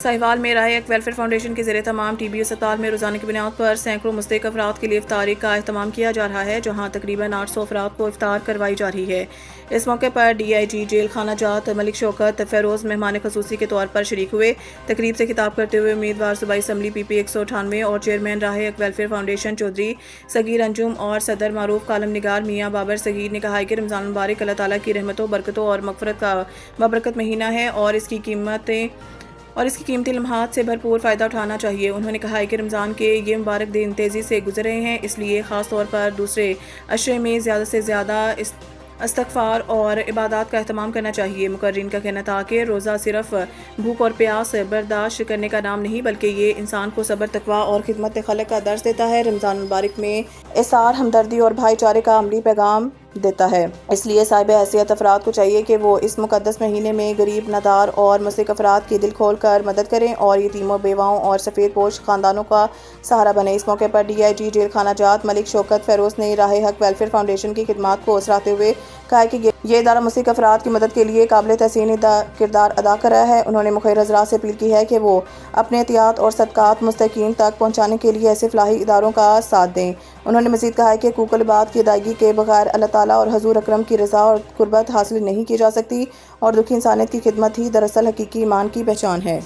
साहिवाल में राह एक वेलफेयर फाउंडेशन के ज़रिए तमाम टीबी अस्पताल में रोज़ाना की बुनियाद पर सैकड़ों मुस्तहिक अफराद के लिए इफ्तारी का अहतमाम किया जा रहा है, जहाँ तकरीबन 800 अफराद को इफ्तार करवाई जा रही है। इस मौके पर DIG जेल खाना जात मलिक शौकत फेरोज़ मेहमान खसूसी के तौर पर शरीक हुए। तकरीब से खिताब करते हुए उम्मीदवार सूबाई असम्बली PP 198 और चेयरमैन राह एक वेलफेयर फाउंडेशन चौधरी सगीर अंजुम और सदर मारूफ कालम निगार मियाँ बाबर सगीर ने कहा कि रमज़ान मुबारक अल्लाह ताला की रहमतों, बरकतों और मग़फ़िरत का बबरकत महीना है और इसकी कीमती लम्हात से भरपूर फ़ायदा उठाना चाहिए। उन्होंने कहा कि रमज़ान के ये मुबारक दिन तेज़ी से गुजर रहे हैं, इसलिए ख़ास तौर पर दूसरे अशरे में ज़्यादा से ज़्यादा इस्तग़फ़ार और इबादत का एहतमाम करना चाहिए। मुकर्रिरीन का कहना था कि रोज़ा सिर्फ भूख और प्यास बर्दाश्त करने का नाम नहीं, बल्कि ये इंसान को सब्र, तक़वा और खिदमत खल्क़ का दर्स देता है। रमज़ान मुबारक में इसार, हमदर्दी और भाईचारे का अमली पैगाम देता है। इसलिए साहिब हैसियत अफराद को चाहिए कि वो इस मुक़द्दस महीने में गरीब, नादार और मुस्तहिक अफराद की दिल खोल कर मदद करें और यतीमों, बेवाओं और सफ़ेद पोश ख़ानदानों का सहारा बने। इस मौके पर DIG जेल खाना जात मलिक शौकत फेरोज़ ने राह हक वेलफेयर फाउंडेशन की खिदमात को सराहते हुए कहा कि ये इदारा मुस्तहिक अफराद की मदद के लिए काबिल तहसीन किरदार अदा कर रहा है। उन्होंने मुखिर हज़रात से अपील की है कि वो अपने एहतियात और सदक़ात मुस्तहीक़ीन तक पहुँचाने के लिए ऐसे फ़लाही इदारों का साथ दें। उन्होंने मज़ीद कहा कि हुकूक़ुल इबाद की अदायगी के बगैर अल्लाह ताला और हज़ूर अकरम की रज़ा और कुर्बत हासिल नहीं की जा सकती और दुखी इंसानियत की खिदमत ही दरअसल हकीकी ईमान की पहचान है।